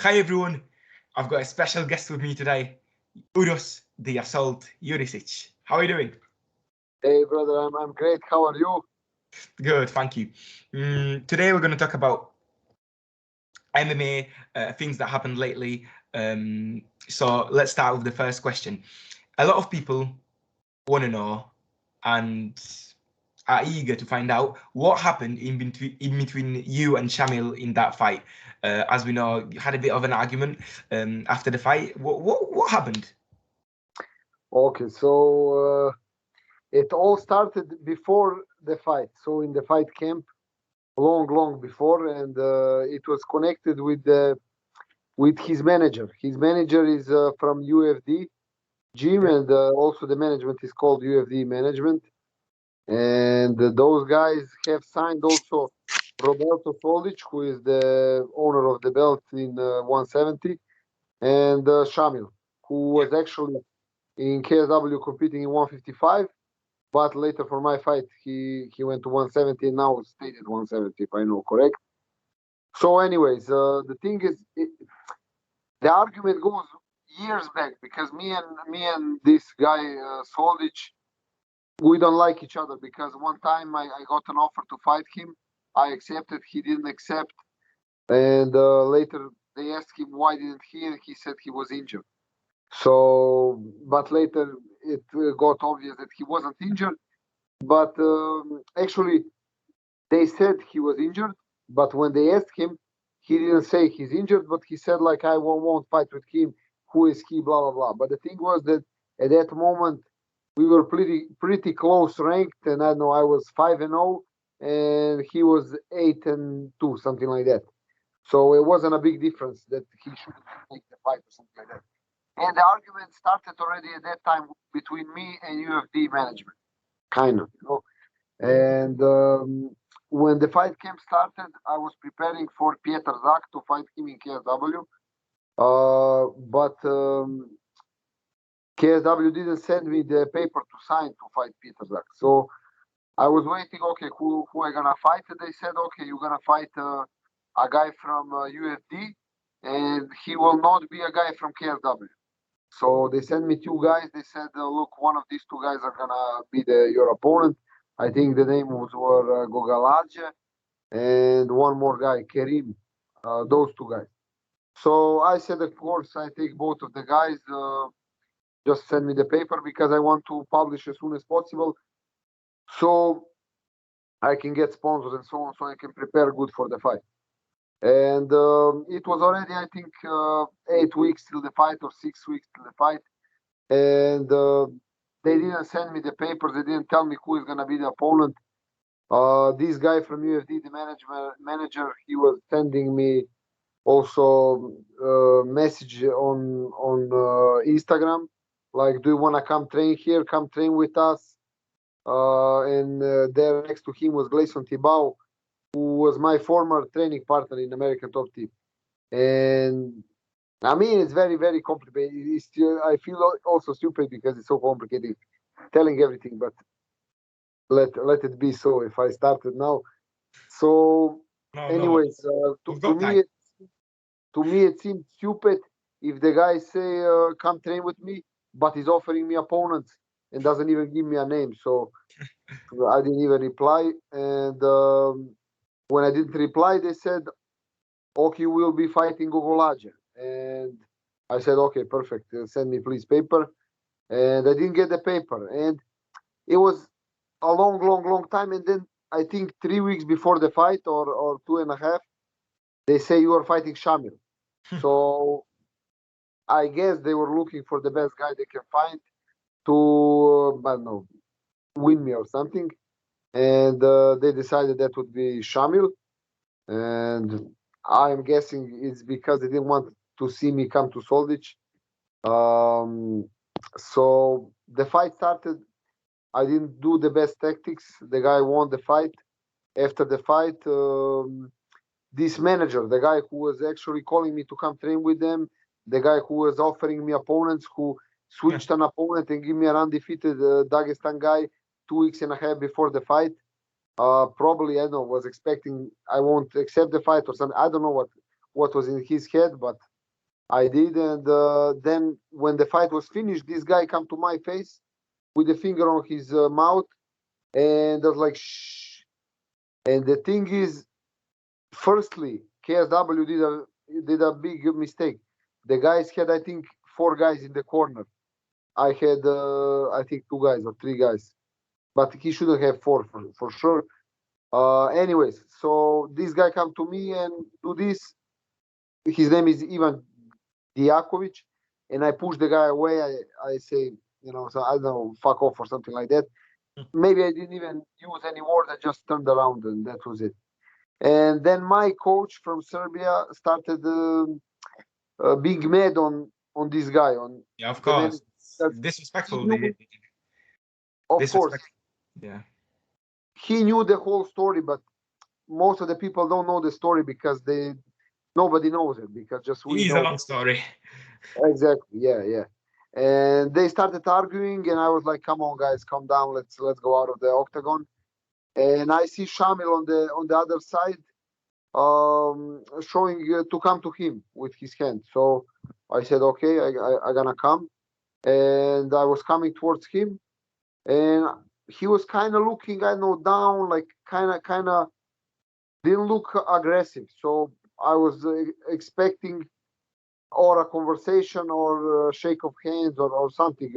Hi everyone, I've got a special guest with me today, Uroš the Assault Jurišić. How are you doing? Hey brother, I'm great. How are you? Good, thank you. Today we're going to talk about MMA, things that happened lately. So let's start with the first question. A lot of people want to know and are eager to find out what happened in between you and Shamil in that fight. As we know, you had a bit of an argument after the fight. What happened? Okay, so it all started before the fight. So in the fight camp, long before, and it was connected with his manager. His manager is from UFD gym, and also the management is called UFD management. And those guys have signed also Roberto Soldić, who is the owner of the belt in 170, and Shamil, who was actually in KSW competing in 155, but later for my fight he went to 170 and now stayed at 170 if I know correct. So anyways, the thing is, the argument goes years back because me and this guy Soldić, we don't like each other because one time I got an offer to fight him. I accepted, he didn't accept, and later they asked him why didn't he, and he said he was injured. So, but later it got obvious that he wasn't injured. But actually, they said he was injured. But when they asked him, he didn't say he's injured, but he said like I won't fight with him. Who is he? Blah blah blah. But the thing was that at that moment we were pretty close ranked, and I know I was 5-0, and he was 8-2, something like that. So it wasn't a big difference that he shouldn't take the fight or something like that. And the argument started already at that time between me and UFD management, kind of, you know. And when the fight camp started, I was preparing for Peter Zak to fight him in KSW. But KSW didn't send me the paper to sign to fight Peter Zak. So I was waiting, okay, who I gonna fight? And they said, okay, you're gonna fight a guy from UFD, and he will not be a guy from KSW. So they sent me two guys. They said, look, one of these two guys are gonna be your opponent. I think the names were Gogalaje and one more guy, Kerim. Those two guys. So I said, of course, I take both of the guys. Just send me the paper because I want to publish as soon as possible, so I can get sponsors and so on, so I can prepare good for the fight. And it was already, I think, 8 weeks till the fight or 6 weeks till the fight. And they didn't send me the papers. They didn't tell me who is going to be the opponent. This guy from UFD, the manager, he was sending me also message on Instagram, like, do you want to come train here? Come train with us. And there next to him was Gleison Tibau, who was my former training partner in American Top Team. And I mean, it's very complicated. It's still, I feel also stupid because it's so complicated telling everything, but let it be so if I started now. So anyways, to me it seemed stupid if the guy say come train with me, but he's offering me opponents and doesn't even give me a name. So I didn't even reply. And when I didn't reply, they said, okay, we'll be fighting Gogolaja. And I said, okay, perfect. Send me please paper. And I didn't get the paper. And it was a long time. And then I think 3 weeks before the fight or 2.5, they say you are fighting Shamil. So I guess they were looking for the best guy they can find to, I don't know, win me or something. And they decided that would be Shamil. And I'm guessing it's because they didn't want to see me come to Soldić. So the fight started. I didn't do the best tactics. The guy won the fight. After the fight, this manager, the guy who was actually calling me to come train with them, the guy who was offering me opponents, who switched an opponent and give me an undefeated Dagestan guy 2.5 weeks before the fight. Probably, I don't know, was expecting I won't accept the fight or something. I don't know what was in his head, but I did, and then when the fight was finished, this guy come to my face with the finger on his mouth, and I was like, shh. And the thing is, firstly, KSW did a big mistake. The guys had, I think, 4 guys in the corner. I had, I think, 2 guys or 3 guys, but he shouldn't have 4 for sure. Anyways, so this guy come to me and do this. His name is Ivan Dijakovic, and I push the guy away. I say, so I don't know, fuck off or something like that. Maybe I didn't even use any words. I just turned around and that was it. And then my coach from Serbia started being mad on this guy. Yeah, of The name, course. that Disrespectful. of course, Yeah. he knew the whole story, but most of the people don't know the story because nobody knows it because just we It is know. a long story. Exactly. Yeah. And they started arguing, and I was like, "Come on, guys, calm down. Let's go out of the octagon." And I see Shamil on the other side, showing to come to him with his hand. So I said, "Okay, I gonna come." And I was coming towards him, and he was kind of looking, I know, down, like kind of didn't look aggressive. So I was expecting or a conversation or a shake of hands or something,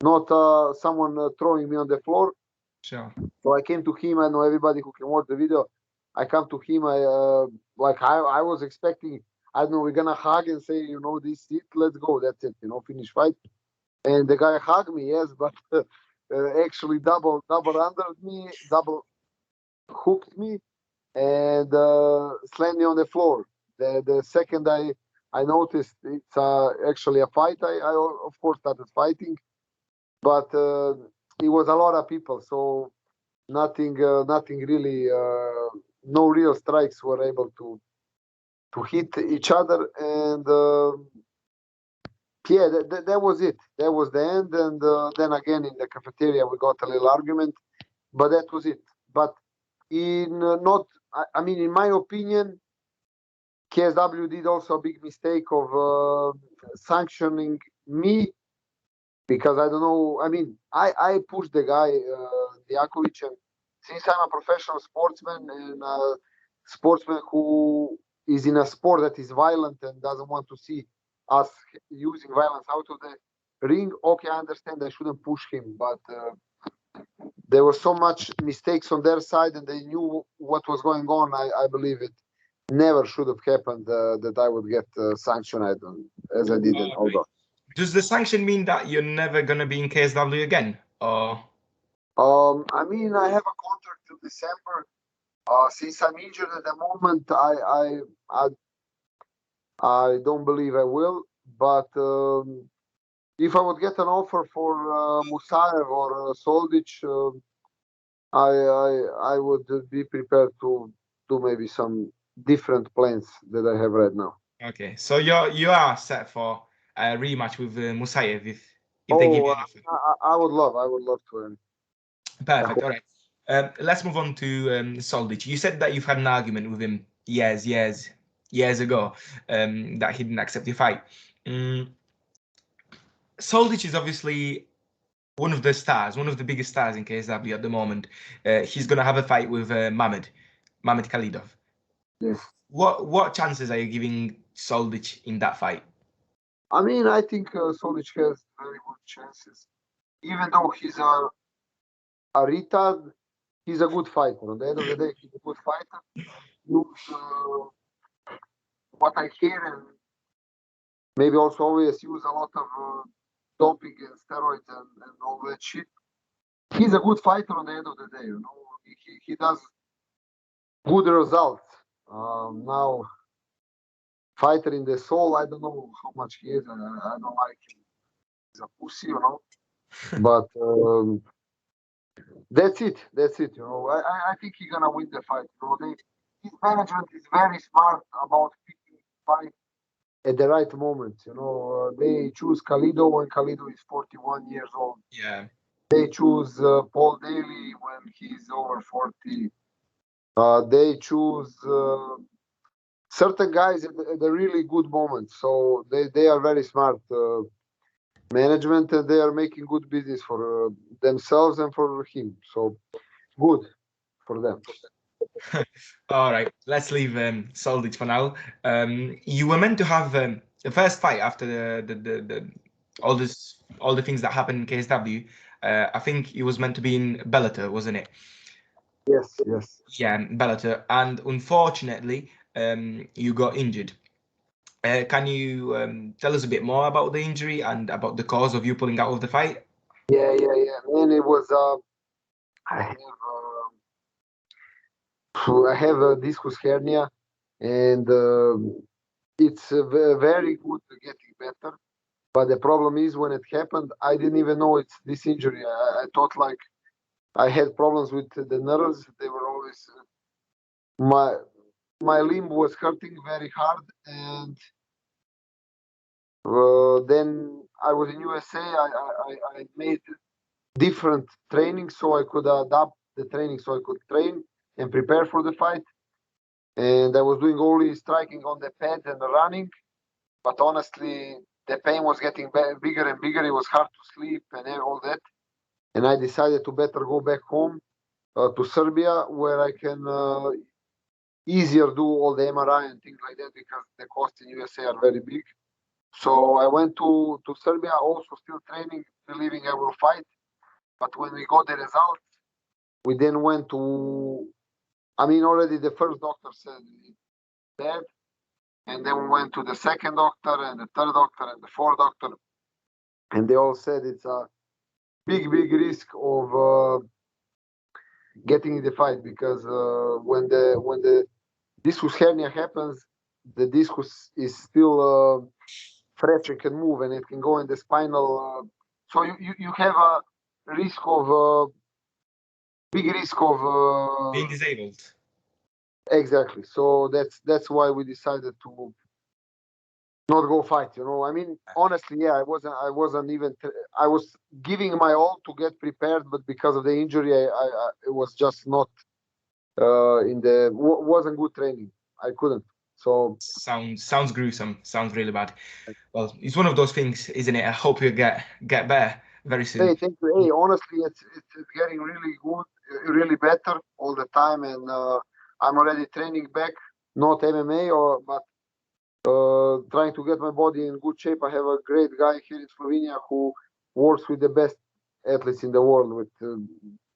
not someone throwing me on the floor. Sure. So I came to him. I know everybody who can watch the video. I come to him. I was expecting. I don't know. We're gonna hug and say, this it. Let's go. That's it. Finish fight. And the guy hugged me. Yes, but actually double under me, double hooked me, and slammed me on the floor. The second I noticed it's actually a fight, I of course started fighting, but it was a lot of people, so nothing really, no real strikes were able to hit each other, and yeah, that was it. That was the end, and then again in the cafeteria we got a little argument, but that was it. But in not, I mean, in my opinion, KSW did also a big mistake of sanctioning me because I don't know. I mean, I pushed the guy, Dijakovic, and since I'm a professional sportsman and a sportsman who is in a sport that is violent and doesn't want to see us using violence out of the ring, okay, I understand I shouldn't push him, but there was so much mistakes on their side and they knew what was going on. I believe it never should have happened that I would get sanctioned as I did in all that. Does the sanction mean that you're never going to be in KSW again? Or I mean, I have a contract till December. Since I'm injured at the moment, I don't believe I will. But if I would get an offer for Musaev or Soldić, I would be prepared to do maybe some different plans that I have right now. okay, so you are set for a rematch with Musaev if they give you an offer. I would love to. Perfect. All right. Let's move on to Soldić. You said that you've had an argument with him years ago, that he didn't accept your fight. Soldić is obviously one of the stars, one of the biggest stars in KSW at the moment. He's going to have a fight with Mamed Khalidov. Yes. What chances are you giving Soldić in that fight? I mean, I think Soldić has very good chances. Even though he's a retard, he's a good fighter. At the end of the day, he's a good fighter. What I hear, and maybe also always use a lot of doping and steroids and all that shit. He's a good fighter on the end of the day. He does good results. Now, fighter in the soul, I don't know how much he is. I don't like him. He's a pussy, But that's it. I think he's gonna win the fight. His management is very smart about picking fight at the right moment. They choose Khalidov when Khalidov is 41 years old. Yeah. They choose Paul Daly when he's over 40. They choose certain guys at a really good moment. So they are very smart management, and they are making good business for themselves and for him. So good for them. All right, let's leave Soldić for now. You were meant to have the first fight after the all the things that happened in KSW. I think it was meant to be in Bellator, wasn't it? Yes, yes. Yeah, Bellator, and unfortunately, you got injured. Can you tell us a bit more about the injury and about the cause of you pulling out of the fight? Yeah. Man, it was I have a discus hernia, and it's very good getting better. But the problem is when it happened, I didn't even know it's this injury. I thought like I had problems with the nerves. They were always my limb was hurting very hard, and then I was in USA. I made different training so I could adapt the training so I could train and prepare for the fight. And I was doing only striking on the pad and running. But honestly, the pain was getting bigger and bigger. It was hard to sleep and all that. And I decided to better go back home to Serbia, where I can easier do all the MRI and things like that, because the costs in USA are very big. So I went to Serbia, also still training, believing I will fight. But when we got the results, we then went to, already the first doctor said it's bad. And then we went to the second doctor and the third doctor and the fourth doctor. And they all said it's a big risk of getting in the fight, because when the discus hernia happens, the discus is still fresh and can move, and it can go in the spinal. So you have a risk of big risk of Being disabled. exactly. So that's why we decided to not go fight. Honestly, yeah, I wasn't even. I was giving my all to get prepared, but because of the injury, it was just not wasn't good training. I couldn't. So Sounds gruesome. Sounds really bad. Well, it's one of those things, isn't it? I hope you get better very soon. hey, thank you. Hey, honestly, it's getting really good, really better all the time, and I'm already training back, not MMA but trying to get my body in good shape. I have a great guy here in Slovenia who works with the best athletes in the world, with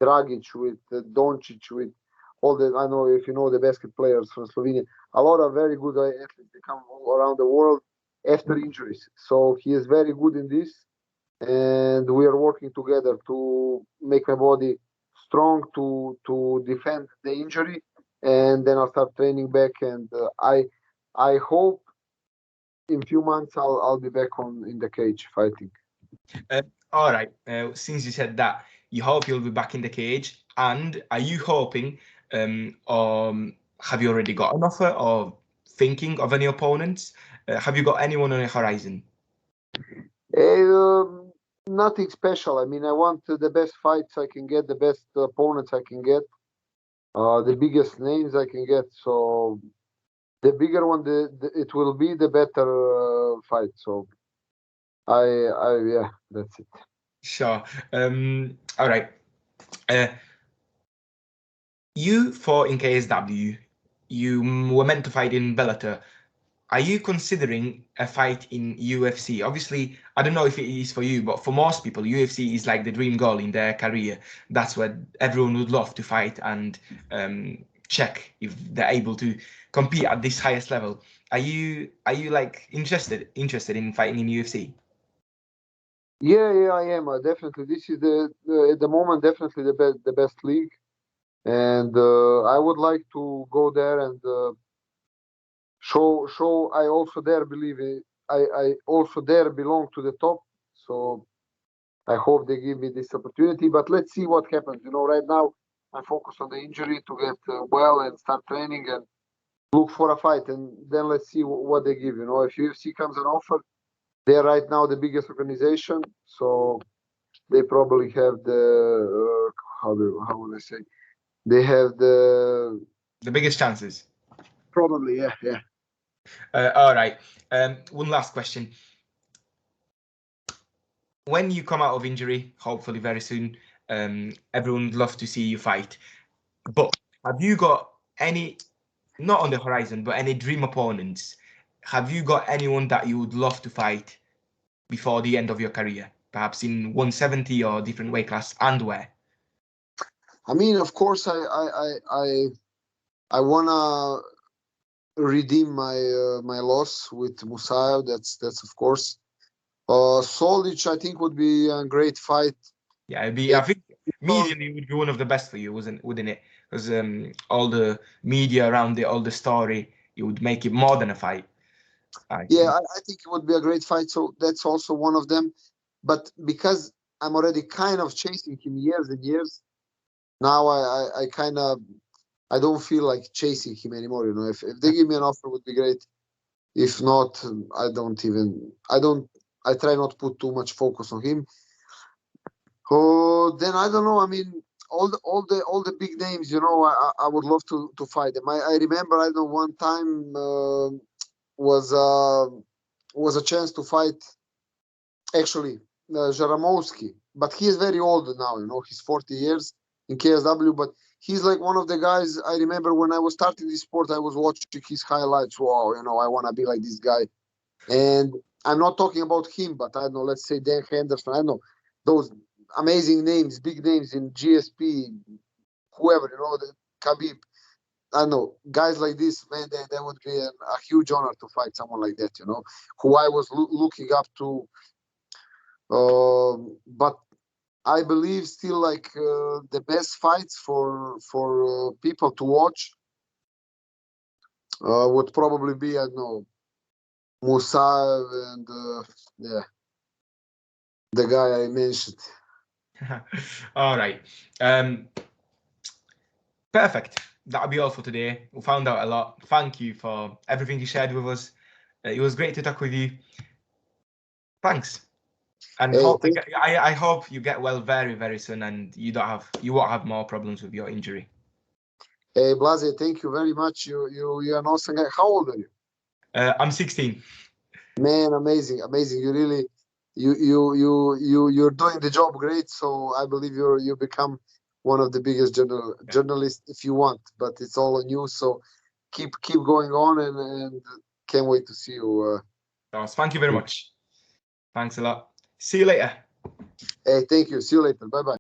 Dragic, with Doncic, with all the, I know if you know the basket players from Slovenia, a lot of very good athletes. They come all around the world after injuries. So he is very good in this, and we are working together to make my body strong to defend the injury, and then I'll start training back. And I hope in few months I'll be back in the cage fighting. All right. Since you said that, you hope you'll be back in the cage, and are you hoping, have you already got an offer or thinking of any opponents? Have you got anyone on the horizon? Nothing special. I want the best fights I can get, the best opponents I can get, the biggest names I can get. So the bigger one, it will be the better fight. So yeah, that's it. Sure. All right. You fought in KSW. You were meant to fight in Bellator. Are you considering a fight in UFC? Obviously, I don't know if it is for you, but for most people, UFC is like the dream goal in their career. That's where everyone would love to fight and check if they're able to compete at this highest level. Are you like interested in fighting in UFC? Yeah, I am. Definitely, this is at the moment definitely the best league, and I would like to go there and show I also there believe it. I also there belong to the top. So I hope they give me this opportunity. But let's see what happens. Right now I focus on the injury to get well and start training and look for a fight, and then let's see what they give. If UFC comes an offer, they're right now the biggest organization, so they probably have the how would I say? They have the biggest chances. probably, yeah. All right. One last question. When you come out of injury, hopefully very soon, everyone would love to see you fight. But have you got any, not on the horizon, but any dream opponents? Have you got anyone that you would love to fight before the end of your career? Perhaps in 170 or different weight class, and where? I mean, of course, I wanna redeem my loss with Musaev. That's of course. Soldić, I think, would be a great fight. Yeah, it'd be. I think medially it would be one of the best for you, wouldn't it? Because all the media around it, all the story, it would make it more than a fight. Yeah, I think it would be a great fight. So that's also one of them. But because I'm already kind of chasing him years and years, now I kind of I don't feel like chasing him anymore. You know, if they give me an offer, it would be great. If not, I try not to put too much focus on him. Oh, then I don't know. I mean, all the big names, you know, I would love to fight them. I remember, I know one time was a chance to fight actually Jaramowski, but he is very old now. You know, he's 40 years in KSW, but he's like one of the guys. I remember when I was starting this sport, I was watching his highlights. Wow, you know, I want to be like this guy. And I'm not talking about him, but I don't know, let's say Dan Henderson. I don't know those amazing names, big names in GSP, whoever, you know, the Khabib. I don't know, guys like this, man, that would be a huge honor to fight someone like that, you know, who I was looking up to. But I believe still like the best fights for people to watch would probably be, I don't know, Musaev and yeah, the guy I mentioned. All right. Perfect. That'll be all for today. We found out a lot. Thank you for everything you shared with us. It was great to talk with you. Thanks. And Hey, I hope you get well very, very soon, and you won't have more problems with your injury. hey, Blase, thank you very much. You're an awesome guy. How old are you? I'm 16. Man, amazing, amazing. You really, you're doing the job great. So I believe you become one of the biggest journalists if you want. But it's all on you. So keep going on, and can't wait to see you. Thank you very much. Thanks a lot. See you later. Hey, thank you. See you later. Bye bye.